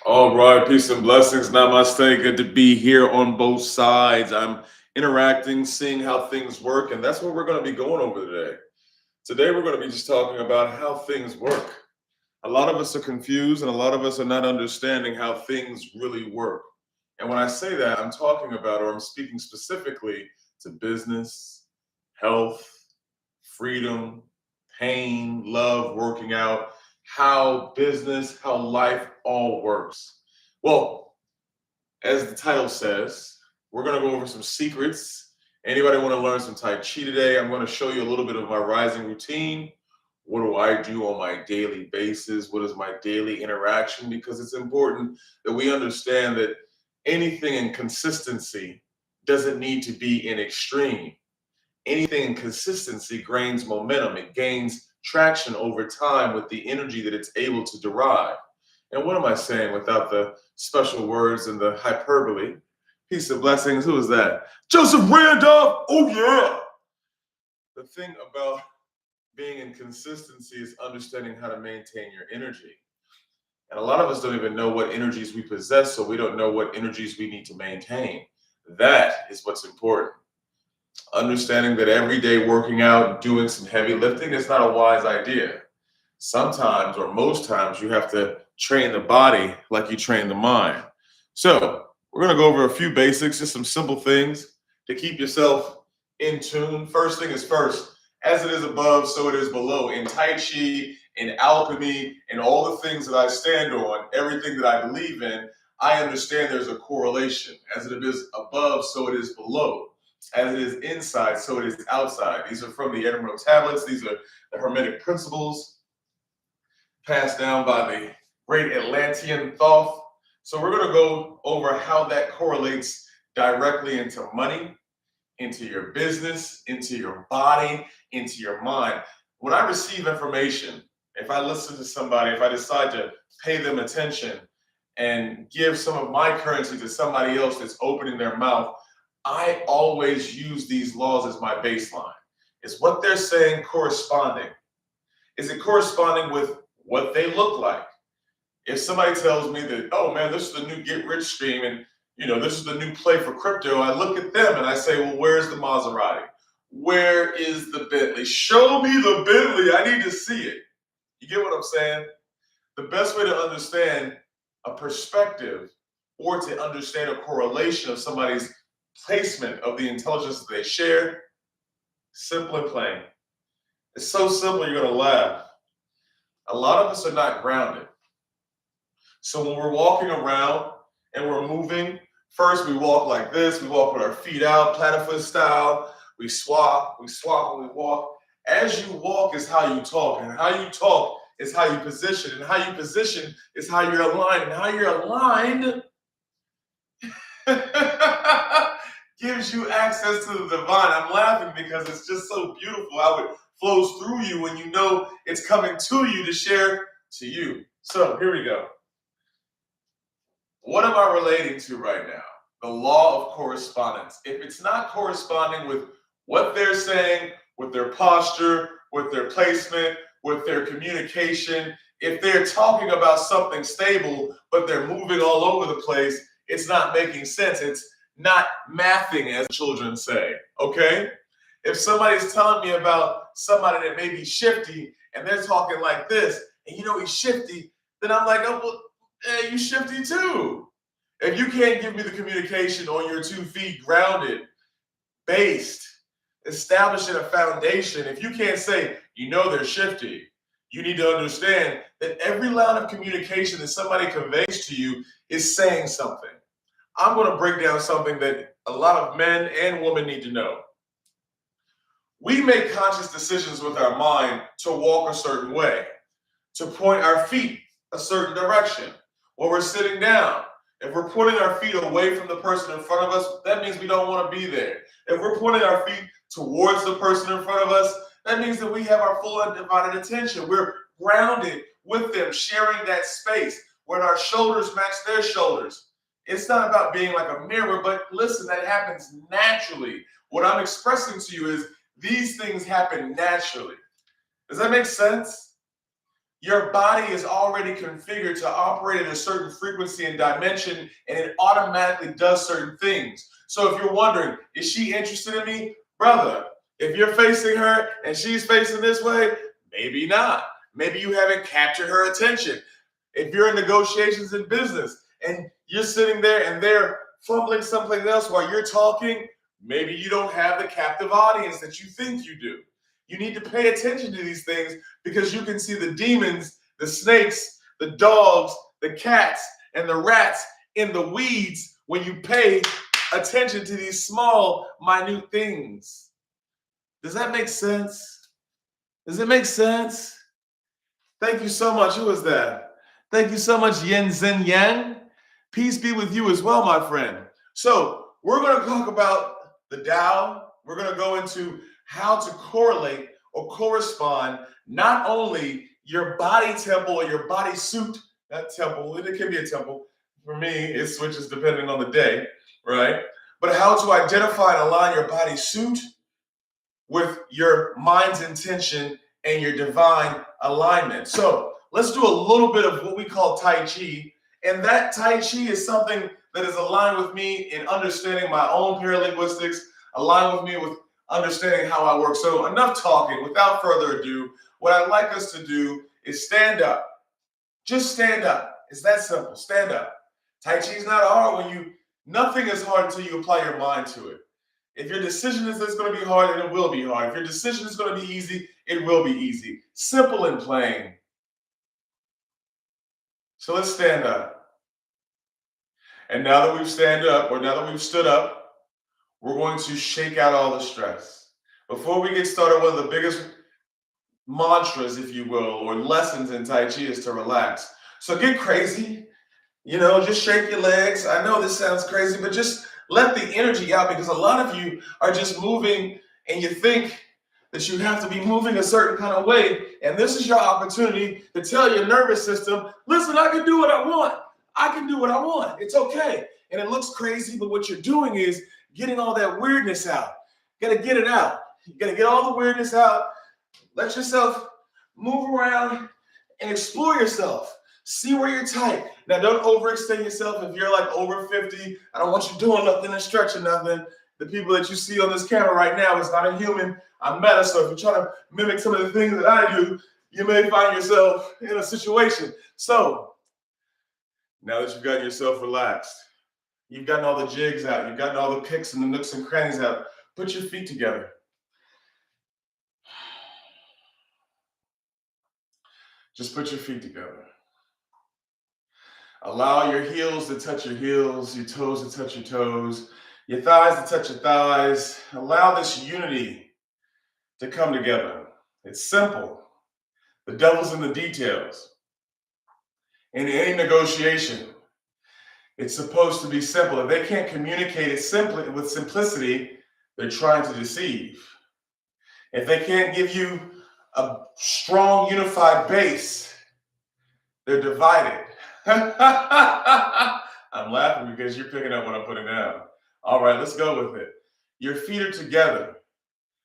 All right, peace and blessings. Namaste. Good to be here on both sides. I'm interacting, seeing how things work, and that's what we're going to be going over today. Today, we're going to be just talking about how things work. A lot of us are confused, and a lot of us are not understanding how things really work. And when I say that, I'm talking about, or I'm speaking specifically to business, health, freedom, pain, love, working out, how business, how life all works. Well, as the title says, we're going to go over some secrets. Anybody want to learn some Tai Chi today? I'm going to show you a little bit of my rising routine. What do I do on my daily basis? What is my daily interaction? Because it's important that we understand that anything in consistency doesn't need to be in extreme. Anything in consistency gains momentum. It gains traction over time with the energy that it's able to derive. And what am I saying without the special words and the hyperbole? Peace and blessings. Who is that? Joseph Randolph. Oh, yeah. The thing about being in consistency is understanding how to maintain your energy. And a lot of us don't even know what energies we possess, so we don't know what energies we need to maintain. That is what's important. Understanding that every day working out, doing some heavy lifting is not a wise idea. Sometimes, or most times, you have to train the body like you train the mind. So, we're going to go over a few basics, just some simple things to keep yourself in tune. First thing is first, as it is above, so it is below. In Tai Chi, in alchemy, in all the things that I stand on, everything that I believe in, I understand there's a correlation. As it is above, so it is below. As it is inside, so it is outside. These are from the Emerald Tablets. These are the Hermetic principles passed down by the great Atlantean Thoth. So we're going to go over how that correlates directly into money, into your business, into your body, into your mind. When I receive information, if I listen to somebody, if I decide to pay them attention and give some of my currency to somebody else that's opening their mouth, I always use these laws as my baseline. Is what they're saying corresponding? Is it corresponding with what they look like? If somebody tells me that, oh man, this is the new get rich scheme and this is the new play for crypto, I look at them and I say, well, where's the Maserati? Where is the Bentley? Show me the Bentley. I need to see it. You get what I'm saying? The best way to understand a perspective or to understand a correlation of somebody's placement of the intelligence that they share, simple and plain. It's so simple you're going to laugh. A lot of us are not grounded. So when we're walking around and we're moving, first we walk like this. We walk with our feet out, platypus style. We swap, and we walk. As you walk is how you talk, and how you talk is how you position, and how you position is how you're aligned, and how you're aligned gives you access to the divine. I'm laughing because it's just so beautiful how it flows through you when you know it's coming to you to share to you. So here we go. What am I relating to right now? The law of correspondence. If it's not corresponding with what they're saying, with their posture, with their placement, with their communication, if they're talking about something stable, but they're moving all over the place, it's not making sense. It's not mathing, as children say, okay? If somebody's telling me about somebody that may be shifty and they're talking like this, and he's shifty, then I'm like, oh, well, hey, you shifty too. If you can't give me the communication on your 2 feet, grounded, based, establishing a foundation, if you can't say, they're shifty, you need to understand that every line of communication that somebody conveys to you is saying something. I'm going to break down something that a lot of men and women need to know. We make conscious decisions with our mind to walk a certain way, to point our feet a certain direction. When we're sitting down, if we're pointing our feet away from the person in front of us, that means we don't want to be there. If we're pointing our feet towards the person in front of us, that means that we have our full undivided attention. We're grounded with them, sharing that space when our shoulders match their shoulders. It's not about being like a mirror, but listen, that happens naturally. What I'm expressing to you is these things happen naturally. Does that make sense? Your body is already configured to operate at a certain frequency and dimension, and it automatically does certain things. So if you're wondering, is she interested in me? Brother, if you're facing her and she's facing this way, maybe not. Maybe you haven't captured her attention. If you're in negotiations in business and you're sitting there and they're fumbling someplace else while you're talking, maybe you don't have the captive audience that you think you do. You need to pay attention to these things because you can see the demons, the snakes, the dogs, the cats, and the rats in the weeds when you pay attention to these small, minute things. Does that make sense? Does it make sense? Thank you so much. Who was that? Thank you so much, Yen Zhen Yang. Peace be with you as well, my friend. So we're going to talk about the Tao. We're going to go into how to correlate or correspond not only your body temple or your body suit, that temple, it can be a temple. For me, it switches depending on the day, right? But how to identify and align your body suit with your mind's intention and your divine alignment. So let's do a little bit of what we call Tai Chi. And that Tai Chi is something that is aligned with me in understanding my own paralinguistics, aligned with me with understanding how I work. So enough talking. Without further ado, what I'd like us to do is stand up. Just stand up. It's that simple. Stand up. Tai Chi is not hard nothing is hard until you apply your mind to it. If your decision is it's going to be hard, then it will be hard. If your decision is going to be easy, it will be easy. Simple and plain. So let's stand up. And now that we've stood up, we're going to shake out all the stress. Before we get started, one of the biggest mantras, if you will, or lessons in Tai Chi is to relax. So get crazy, just shake your legs. I know this sounds crazy, but just let the energy out because a lot of you are just moving and you think that you have to be moving a certain kind of way. And this is your opportunity to tell your nervous system, listen, I can do what I want. I can do what I want. It's okay. And it looks crazy, but what you're doing is getting all that weirdness out. You gotta get it out. You gotta get all the weirdness out. Let yourself move around and explore yourself. See where you're tight. Now, don't overextend yourself. If you're like over 50, I don't want you doing nothing and stretching nothing. The people that you see on this camera right now is not a human. I'm meta, so if you're trying to mimic some of the things that I do, you may find yourself in a situation. So, now that you've gotten yourself relaxed, you've gotten all the jigs out, you've gotten all the picks and the nooks and crannies out, put your feet together. Just put your feet together. Allow your heels to touch your heels, your toes to touch your toes, your thighs to touch your thighs. Allow this unity to come together. It's simple. The devil's in the details. In any negotiation, it's supposed to be simple. If they can't communicate it simply with simplicity, they're trying to deceive. If they can't give you a strong, unified base, they're divided. I'm laughing because you're picking up what I'm putting down. All right, let's go with it. Your feet are together.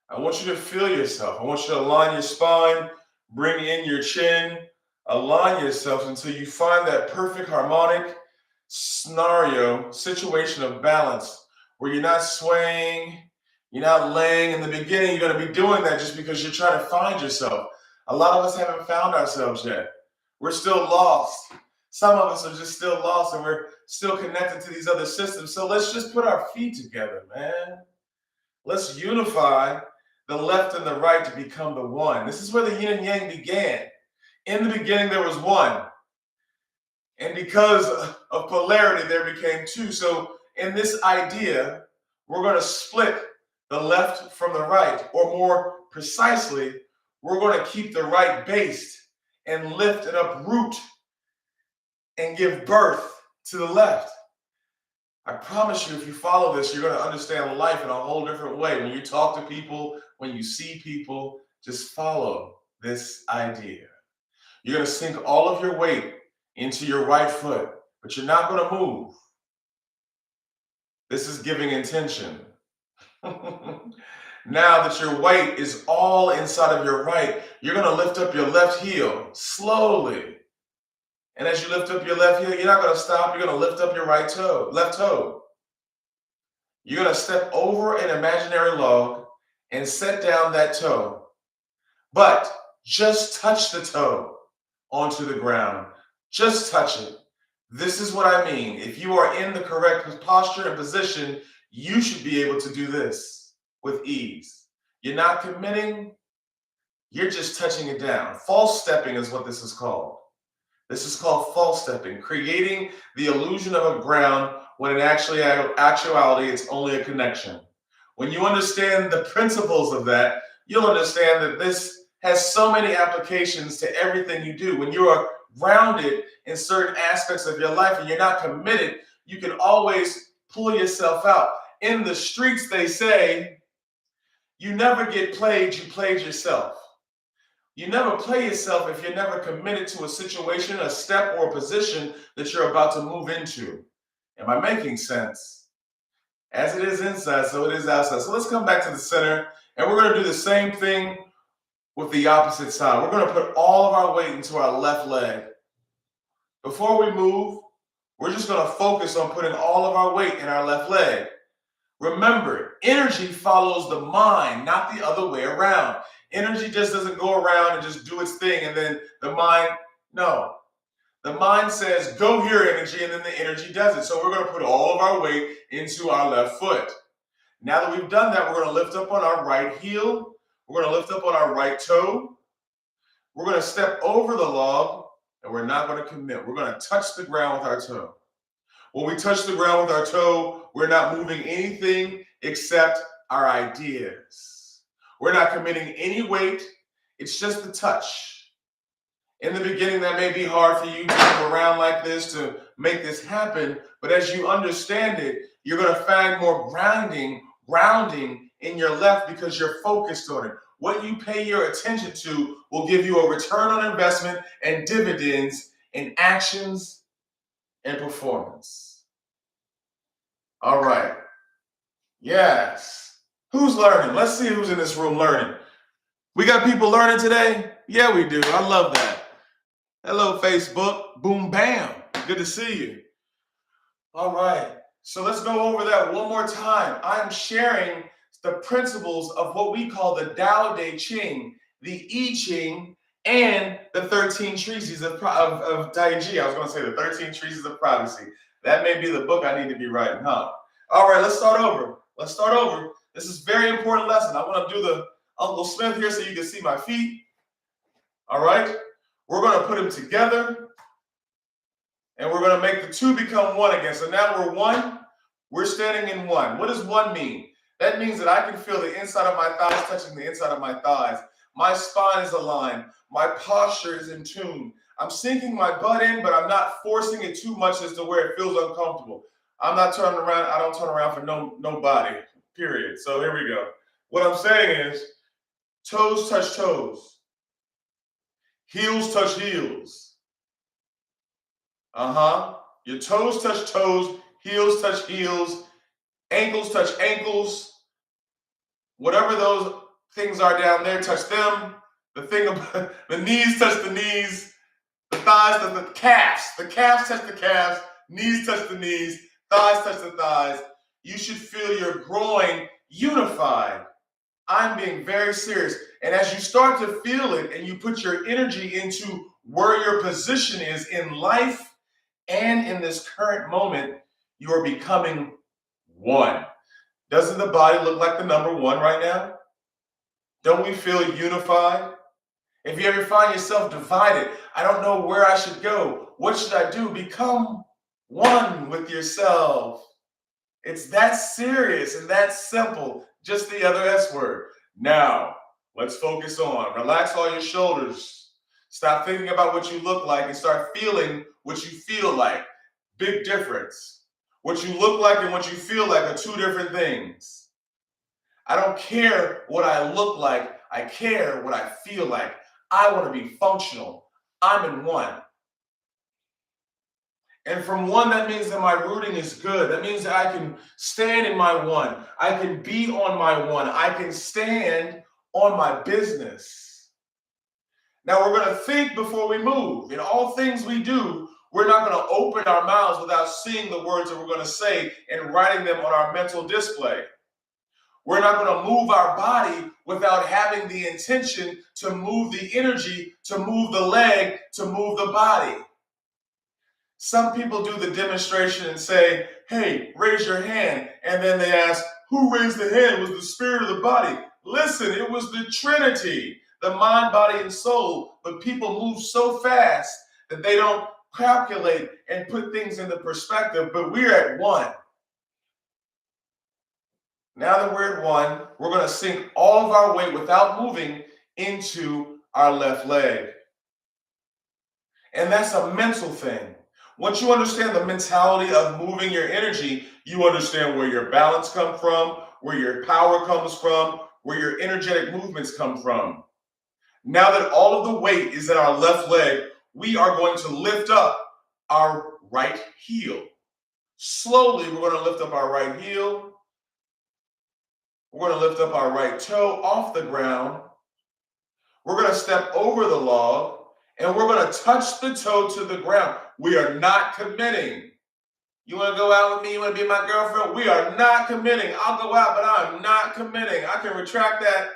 I want you to feel yourself. I want you to align your spine, bring in your chin, align yourself until you find that perfect harmonic scenario, situation of balance where you're not swaying, you're not laying. In the beginning, you're going to be doing that just because you're trying to find yourself. A lot of us haven't found ourselves yet. We're still lost. Some of us are just still lost and we're still connected to these other systems. So let's just put our feet together, man. Let's unify the left and the right to become the one. This is where the yin and yang began. In the beginning, there was one. And because of polarity, there became two. So in this idea, we're going to split the left from the right, or more precisely, we're going to keep the right based and lift and uproot and give birth to the left. I promise you, if you follow this, you're going to understand life in a whole different way. When you talk to people, when you see people, just follow this idea. You're going to sink all of your weight into your right foot, but you're not going to move. This is giving intention. Now that your weight is all inside of your right, you're going to lift up your left heel slowly. And as you lift up your left heel, you're not going to stop. You're going to lift up your left toe. You're going to step over an imaginary log and set down that toe. But just touch the toe onto the ground. Just touch it. This is what I mean. If you are in the correct posture and position, you should be able to do this with ease. You're not committing, you're just touching it down. False stepping is what this is called. This is called false stepping, creating the illusion of a ground when in actuality it's only a connection. When you understand the principles of that, you'll understand that this has so many applications to everything you do. When you are grounded in certain aspects of your life and you're not committed, you can always pull yourself out. In the streets, they say, you never get played, you played yourself. You never play yourself if you're never committed to a situation, a step, or a position that you're about to move into. Am I making sense? As it is inside, so it is outside. So let's come back to the center, and we're going to do the same thing with the opposite side. We're going to put all of our weight into our left leg. Before we move, we're just going to focus on putting all of our weight in our left leg. Remember, energy follows the mind, not the other way around. Energy just doesn't go around and just do its thing, and then the mind, no. The mind says, go here, energy, and then the energy does it. So we're going to put all of our weight into our left foot. Now that we've done that, we're going to lift up on our right heel. We're going to lift up on our right toe. We're going to step over the log, and we're not going to commit. We're going to touch the ground with our toe. When we touch the ground with our toe, we're not moving anything except our ideas. We're not committing any weight. It's just the touch. In the beginning, that may be hard for you to move around like this to make this happen, but as you understand it, you're going to find more grounding in your left because you're focused on it. What you pay your attention to will give you a return on investment and dividends in actions and performance. All right. Yes. Who's learning? Let's see who's in this room learning. We got people learning today? Yeah, we do. I love that. Hello, Facebook. Boom, bam. Good to see you. All right. So let's go over that one more time. I'm sharing the principles of what we call the Tao Te Ching, the I Ching, and the 13 Treatises of Tai Chi. I was going to say the 13 Treatises of Privacy. That may be the book I need to be writing, huh? All right, let's start over. This is a very important lesson. I want to do the Uncle Smith here so you can see my feet. All right. We're going to put them together, and we're going to make the two become one again. So now we're one. We're standing in one. What does one mean? That means that I can feel the inside of my thighs touching the inside of my thighs. My spine is aligned. My posture is in tune. I'm sinking my butt in, but I'm not forcing it too much as to where it feels uncomfortable. I'm not turning around. I don't turn around for nobody, period. So here we go. What I'm saying is toes touch toes. Heels touch heels. Your toes touch toes. Heels touch heels. Ankles touch ankles. Whatever those things are down there, touch them. The knees touch the knees. The thighs touch the calves. The calves touch the calves. Knees touch the knees. Thighs touch the thighs. You should feel your groin unified. I'm being very serious. And as you start to feel it and you put your energy into where your position is in life and in this current moment, you are becoming one. Doesn't the body look like the number one right now? Don't we feel unified? If you ever find yourself divided, I don't know where I should go. What should I do? Become one with yourself. It's that serious and that simple. Just the other S word. Now, let's focus on. Relax all your shoulders. Stop thinking about what you look like and start feeling what you feel like. Big difference. What you look like and what you feel like are two different things. I don't care what I look like. I care what I feel like. I want to be functional. I'm in one. And from one, that means that my rooting is good. That means that I can stand in my one. I can be on my one. I can stand on my business. Now we're going to think before we move. In all things we do, we're not going to open our mouths without seeing the words that we're going to say and writing them on our mental display. We're not going to move our body without having the intention to move the energy, to move the leg, to move the body. Some people do the demonstration and say, hey, raise your hand. And then they ask, who raised the hand? Was the spirit of the body? Listen, it was the Trinity, the mind, body, and soul. But people move so fast that they don't calculate and put things into perspective. But we're at one. Now that we're at one, we're going to sink all of our weight without moving into our left leg. And that's a mental thing. Once you understand the mentality of moving your energy, you understand where your balance comes from, where your power comes from, where your energetic movements come from. Now that all of the weight is in our left leg, we are going to lift up our right heel. Slowly, we're going to lift up our right heel. We're going to lift up our right toe off the ground. We're going to step over the log, and we're going to touch the toe to the ground. We are not committing. You want to go out with me? You want to be my girlfriend? We are not committing. I'll go out, but I'm not committing. I can retract that.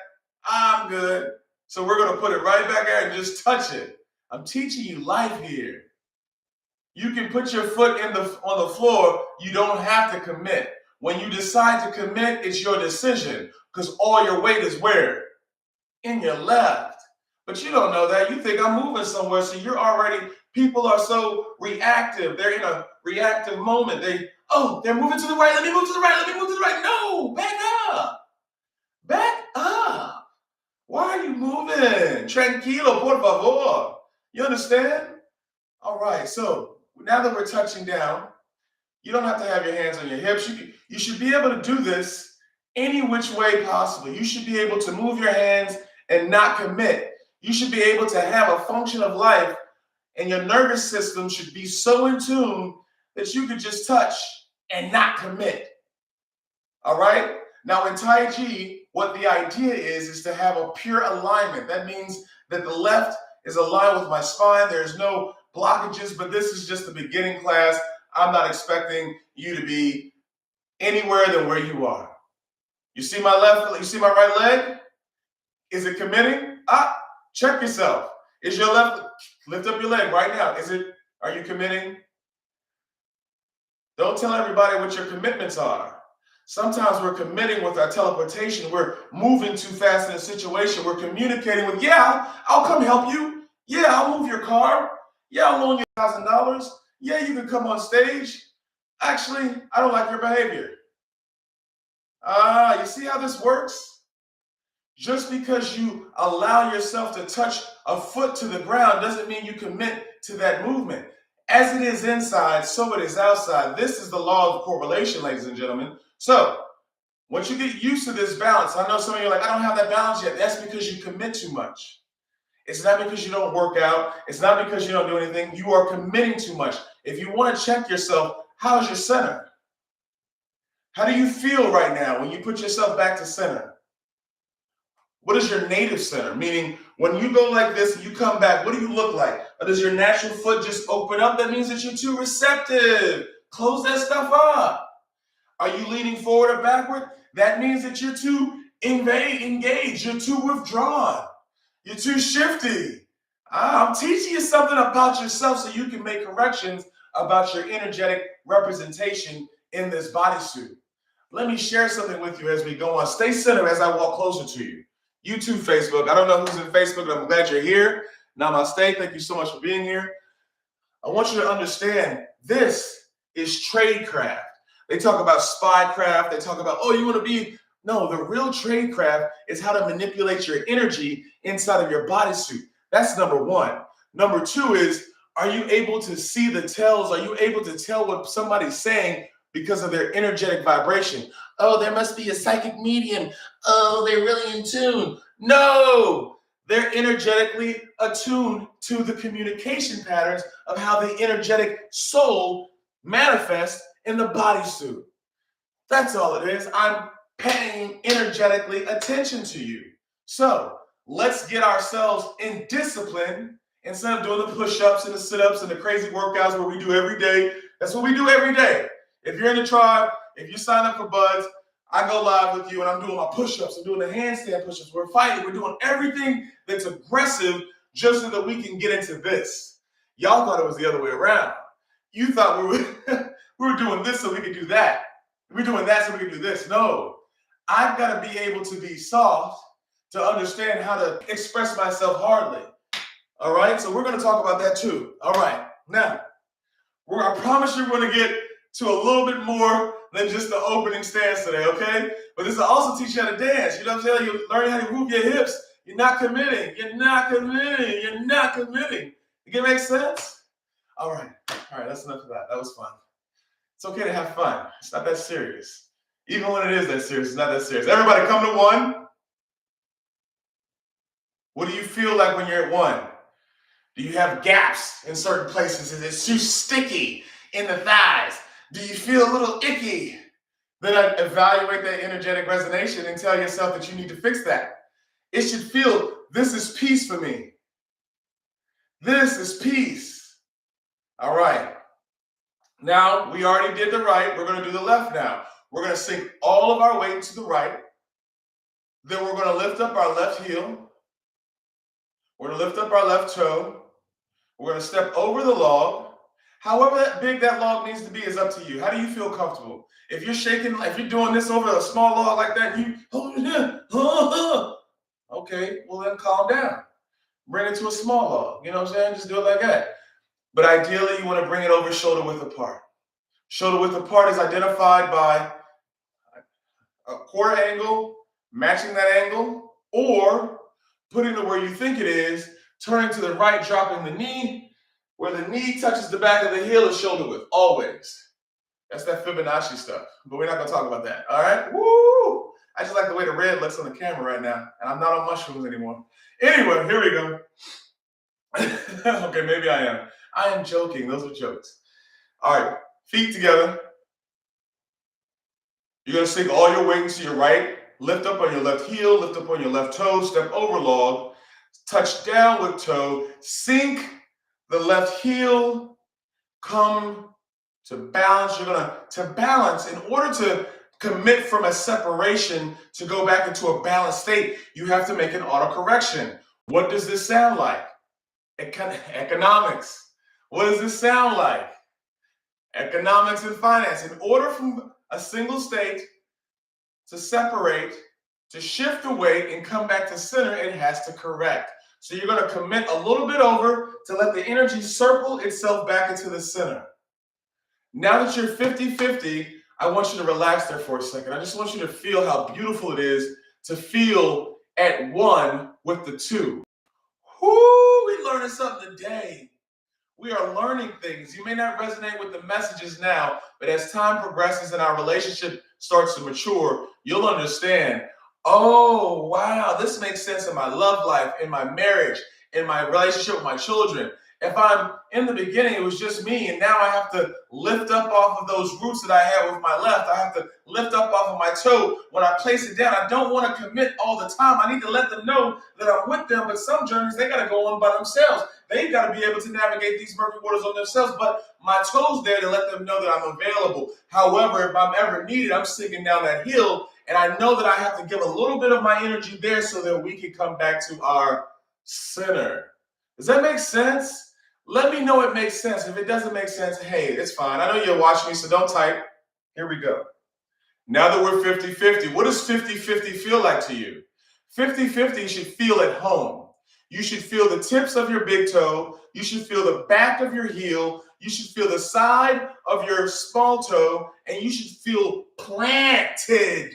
I'm good. So we're going to put it right back there and just touch it. I'm teaching you life here. You can put your foot on the floor. You don't have to commit. When you decide to commit, it's your decision because all your weight is where? In your left. But you don't know that. You think I'm moving somewhere, so you're already, people are so reactive. They're in a reactive moment. They're moving to the right. Let me move to the right. Let me move to the right. No, back up. Back up. Why are you moving? Tranquilo, por favor. You understand? All right, so now that we're touching down, you don't have to have your hands on your hips. You should be able to do this any which way possible. You should be able to move your hands and not commit. You should be able to have a function of life, and your nervous system should be so in tune that you could just touch and not commit. All right? Now in Tai Chi, what the idea is to have a pure alignment. That means that the left is aligned with my spine. There's no blockages, but this is just the beginning class. I'm not expecting you to be anywhere than where you are. You see my left, you see my right leg? Is it committing? Check yourself. Is your left, lift up your leg right now. Are you committing? Don't tell everybody what your commitments are. Sometimes we're committing with our teleportation. We're moving too fast in a situation. We're communicating with, yeah, I'll come help you. Yeah, I'll move your car. Yeah, I'll loan you $1,000. Yeah, you can come on stage. Actually, I don't like your behavior. You see how this works? Just because you allow yourself to touch a foot to the ground doesn't mean you commit to that movement. As it is inside, so it is outside. This is the law of correlation, ladies and gentlemen. So, once you get used to this balance, I know some of you are like, I don't have that balance yet. That's because you commit too much. It's not because you don't work out. It's not because you don't do anything. You are committing too much. If you want to check yourself, how's your center? How do you feel right now when you put yourself back to center? What is your native center? Meaning, when you go like this and you come back, what do you look like? Or does your natural foot just open up? That means that you're too receptive. Close that stuff up. Are you leaning forward or backward? That means that you're too engaged. You're too withdrawn. You're too shifty. I'm teaching you something about yourself so you can make corrections about your energetic representation in this bodysuit. Let me share something with you as we go on. Stay centered as I walk closer to you. YouTube, Facebook. I don't know who's in Facebook, but I'm glad you're here. Namaste. Thank you so much for being here. I want you to understand this is tradecraft. They talk about spycraft. They talk about, you want to be. No, the real tradecraft is how to manipulate your energy inside of your bodysuit. That's number one. Number two is, are you able to see the tells? Are you able to tell what somebody's saying because of their energetic vibration? Oh, there must be a psychic medium. Oh, they're really in tune. No, They're energetically attuned to the communication patterns of how the energetic soul manifests in the bodysuit. That's all it is. I'm paying energetically attention to you. So let's get ourselves in discipline instead of doing the push-ups and the sit-ups and the crazy workouts where we do every day. That's what we do every day. If you're in the tribe, if you sign up for Buds, I go live with you and I'm doing my push-ups, I'm doing the handstand push-ups, we're fighting, we're doing everything that's aggressive just so that we can get into this. Y'all thought it was the other way around. You thought we were doing this so we could do that. We're doing that so we can do this. No, I've got to be able to be soft to understand how to express myself hardly. All right, so we're going to talk about that too. All right, now, I promise you're going to get to a little bit more than just the opening stance today, okay? But this will also teach you how to dance. You know what I'm saying? You're learning how to move your hips. You're not committing. You're not committing. You're not committing. It make sense? All right, that's enough of that. That was fun. It's okay to have fun. It's not that serious. Even when it is that serious, it's not that serious. Everybody come to one. What do you feel like when you're at one? Do you have gaps in certain places? Is it too sticky in the thighs? Do you feel a little icky? Then evaluate that energetic resonance and tell yourself that you need to fix that. It should feel, this is peace for me. This is peace. All right. Now, we already did the right. We're going to do the left now. We're going to sink all of our weight to the right. Then we're going to lift up our left heel. We're going to lift up our left toe. We're going to step over the log. However big that log needs to be is up to you. How do you feel comfortable? If you're shaking, if you're doing this over a small log like that, okay, well then calm down. Bring it to a small log. You know what I'm saying? Just do it like that. But ideally, you want to bring it over shoulder width apart. Shoulder width apart is identified by a quarter angle, matching that angle, or putting it where you think it is, turning to the right, dropping the knee. Where the knee touches the back of the heel is shoulder width, always. That's that Fibonacci stuff, but we're not going to talk about that, all right? Woo! I just like the way the red looks on the camera right now, and I'm not on mushrooms anymore. Anyway, here we go. Okay, maybe I am. I am joking. Those are jokes. All right, feet together. You're going to sink all your weight into your right. Lift up on your left heel. Lift up on your left toe. Step over log. Touch down with toe. Sink the left heel. Come to balance. You're going to balance. In order to commit from a separation to go back into a balanced state, you have to make an autocorrection. What does this sound like? Economics. What does this sound like? Economics and finance. In order from a single state to separate, to shift the weight and come back to center, it has to correct. So you're going to commit a little bit over to let the energy circle itself back into the center. Now that you're 50-50, I want you to relax there for a second. I just want you to feel how beautiful it is to feel at one with the two. Whoo, we learning something today. We are learning things. You may not resonate with the messages now, but as time progresses and our relationship starts to mature, you'll understand, oh, wow, this makes sense in my love life, in my marriage, in my relationship with my children. If I'm in the beginning, it was just me, and now I have to lift up off of those roots that I had with my left. I have to lift up off of my toe. When I place it down, I don't want to commit all the time. I need to let them know that I'm with them, but some journeys, they got to go on by themselves. They've got to be able to navigate these murky waters on themselves, but my toe's there to let them know that I'm available. However, if I'm ever needed, I'm sinking down that hill, and I know that I have to give a little bit of my energy there so that we can come back to our center. Does that make sense? Let me know it makes sense. If it doesn't make sense, hey, it's fine. I know you're watching me, so don't type. Here we go. Now that we're 50-50, what does 50-50 feel like to you? 50-50 should feel at home. You should feel the tips of your big toe. You should feel the back of your heel. You should feel the side of your small toe. And you should feel planted,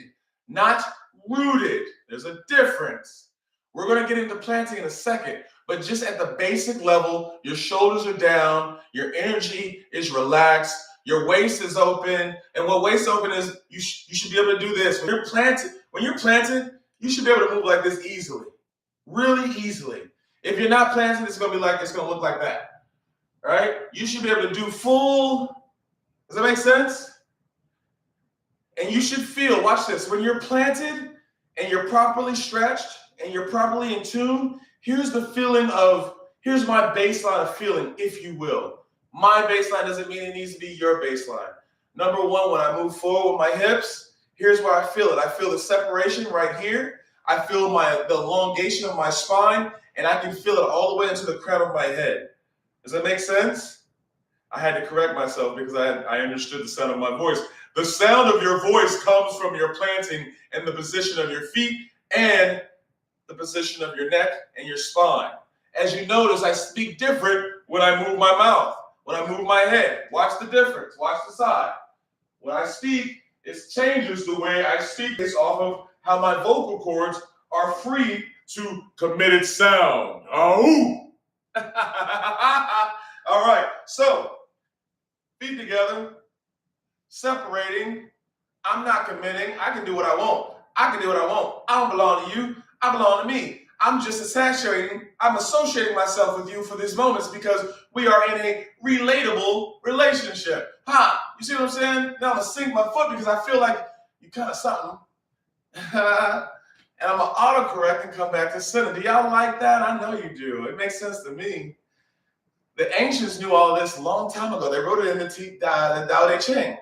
not rooted. There's a difference. We're going to get into planting in a second. But just at the basic level, your shoulders are down, your energy is relaxed, your waist is open. And what waist open is, you should be able to do this. When you're planted, you should be able to move like this easily. really easily. If you're not planting, it's gonna look like that. All right? You should be able to do full, does that make sense? And you should feel, watch this, when you're planted and you're properly stretched and you're properly in tune, here's the feeling of, here's my baseline of feeling, if you will. My baseline doesn't mean it needs to be your baseline. Number one, when I move forward with my hips, here's where I feel it. I feel the separation right here. I feel the elongation of my spine, and I can feel it all the way into the crown of my head. Does that make sense? I had to correct myself because I understood the sound of my voice. The sound of your voice comes from your planting and the position of your feet and the position of your neck and your spine. As you notice, I speak different when I move my mouth, when I move my head. Watch the difference. Watch the side. When I speak, it changes the way I speak based off of how my vocal cords are free to committed sound. Oh! All right, so feet together, separating. I'm not committing. I can do what I want. I can do what I want. I don't belong to you. I belong to me. I'm associating myself with you for these moments because we are in a relatable relationship. You see what I'm saying? Now I'm gonna sink my foot because I feel like you kind of something. And I'm gonna autocorrect and come back to center. Do y'all like that? I know you do. It makes sense to me. The ancients knew all this a long time ago. They wrote it in the Tao Te Ching.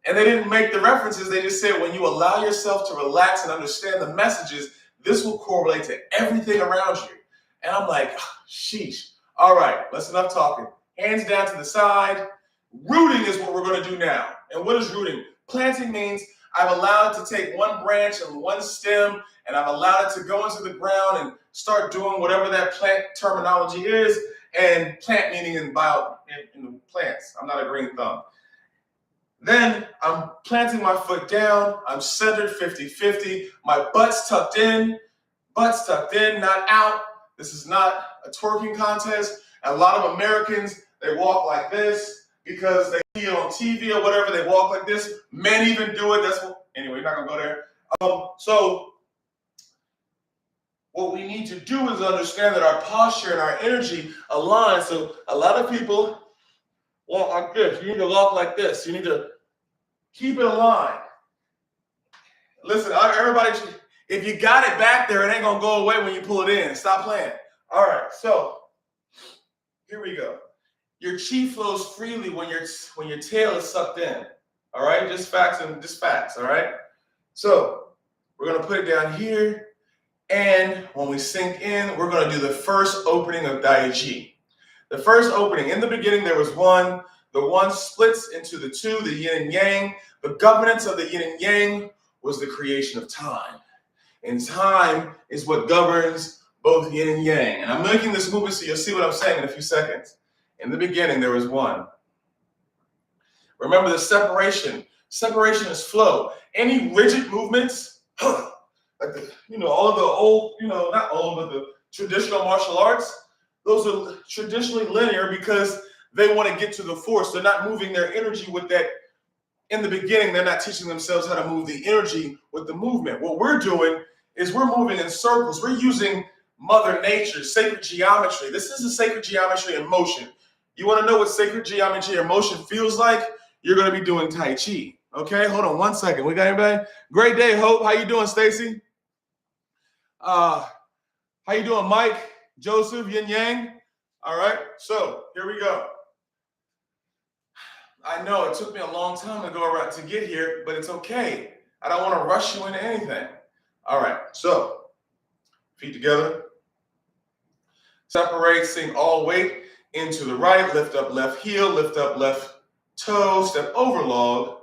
And they didn't make the references. They just said, when you allow yourself to relax and understand the messages, this will correlate to everything around you. And I'm like, sheesh. All right, that's enough talking. Hands down to the side. Rooting is what we're going to do now. And what is rooting? Planting means I've allowed it to take one branch and one stem, and I've allowed it to go into the ground and start doing whatever that plant terminology is. And plant meaning in the plants. I'm not a green thumb. Then I'm planting my foot down. I'm centered 50-50. My butt's tucked in, not out. This is not a twerking contest. A lot of Americans, they walk like this because they see it on TV or whatever. They walk like this. Men even do it. Anyway, we're not gonna go there. So what we need to do is understand that our posture and our energy align. So a lot of people walk like this. You need to walk like this. You need to keep it aligned. Listen, everybody, if you got it back there, it ain't gonna go away when you pull it in. Stop playing. All right, so here we go. Your chi flows freely when your tail is sucked in. All right, just facts. All right. So we're gonna put it down here. And when we sink in, we're going to do the first opening of Dai Chi. The first opening, in the beginning, there was one. The one splits into the two, the yin and yang. The governance of the yin and yang was the creation of time. And time is what governs both yin and yang. And I'm making this movement so you'll see what I'm saying in a few seconds. In the beginning, there was one. Remember the separation. Separation is flow. Any rigid movements, like all of the old, not old, but the traditional martial arts, those are traditionally linear because they want to get to the force. They're not moving their energy with that. In the beginning, they're not teaching themselves how to move the energy with the movement. What we're doing is we're moving in circles. We're using Mother Nature, sacred geometry. This is a sacred geometry in motion. You want to know what sacred geometry in motion feels like? You're going to be doing Tai Chi. Okay, hold on 1 second. We got anybody? Great day, Hope. How you doing, Stacy? How you doing, Mike, Joseph, Yin Yang? All right, so here we go. I know it took me a long time to go around to get here, but it's okay. I don't want to rush you into anything. All right, so feet together. Separate, sink all weight into the right, lift up left heel, lift up left toe, step over log,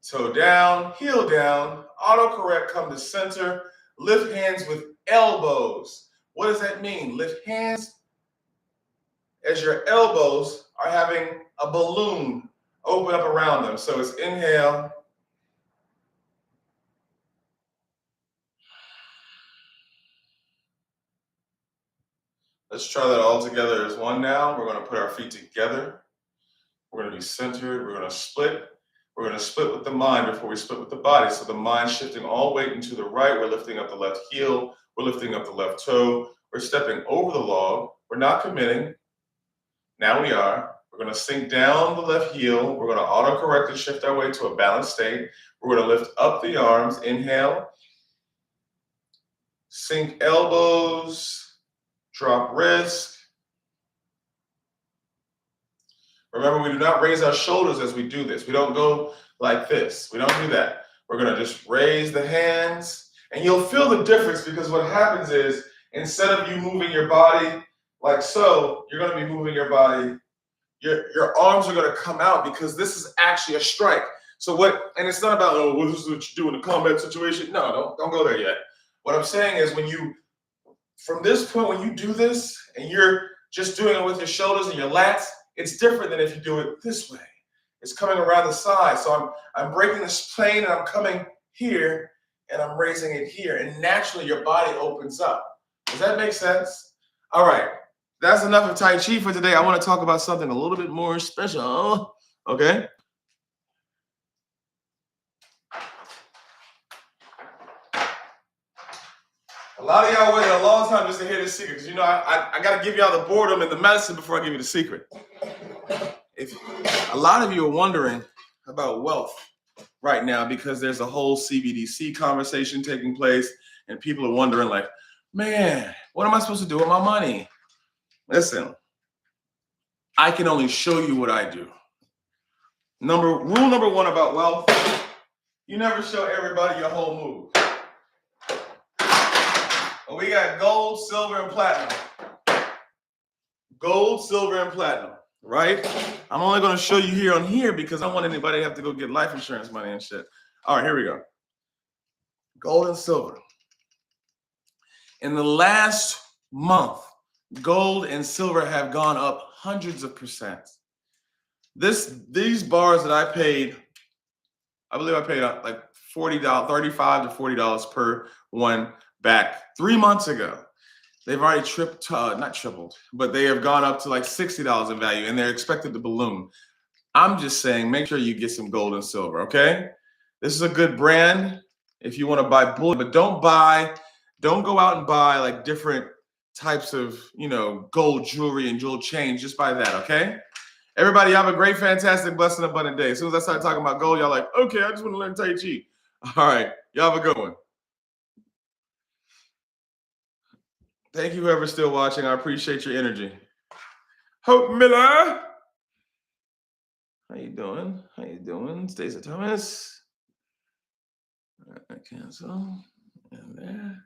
toe down, heel down, autocorrect, come to center, lift hands with elbows. What does that mean? Lift hands as your elbows are having a balloon open up around them. So it's inhale. Let's try that all together as one now. We're going to put our feet together. We're going to be centered. We're going to split. We're going to split with the mind before we split with the body. So the mind shifting all weight into the right. We're lifting up the left heel. We're lifting up the left toe. We're stepping over the log. We're not committing. Now we are. We're going to sink down the left heel. We're going to auto-correct and shift our way to a balanced state. We're going to lift up the arms. Inhale. Sink elbows. Drop wrist. Remember, we do not raise our shoulders as we do this. We don't go like this. We don't do that. We're going to just raise the hands. And you'll feel the difference because what happens is instead of you moving your body like so, you're going to be moving your body. Your arms are going to come out because this is actually a strike. So what, and it's not about, oh, well, this is what you do in a combat situation. No, don't go there yet. What I'm saying is when you, from this point, when you do this and you're just doing it with your shoulders and your lats, it's different than if you do it this way. It's coming around the side. So I'm breaking this plane and I'm coming here and I'm raising it here. And naturally your body opens up. Does that make sense? All right. That's enough of Tai Chi for today. I want to talk about something a little bit more special. Okay. A lot of y'all waited a long time just to hear this secret because you know I got to give y'all the boredom and the medicine before I give you the secret. If a lot of you are wondering about wealth right now because there's a whole CBDC conversation taking place and people are wondering like, man, what am I supposed to do with my money? Listen, I can only show you what I do. Rule number one about wealth, you never show everybody your whole move. Well, we got gold, silver, and platinum. Gold, silver, and platinum, right? I'm only going to show you here on here because I don't want anybody to have to go get life insurance money and shit. All right, here we go. Gold and silver. In the last month, gold and silver have gone up hundreds of percent. These bars that I paid, I believe I paid like $40, $35 to $40 per one back 3 months ago. They've already not tripled, but they have gone up to like $60 in value and they're expected to balloon. I'm just saying, make sure you get some gold and silver, okay? This is a good brand if you want to buy bullion, but don't go out and buy like different types of, gold jewelry and jewel chains. Just buy that, okay? Everybody have a great, fantastic, blessed, and abundant day. As soon as I start talking about gold, y'all like, okay, I just want to learn Tai Chi. All right, y'all have a good one. Thank you, whoever's still watching. I appreciate your energy. Hope Miller. How you doing? Stacey Thomas. Cancel. And there.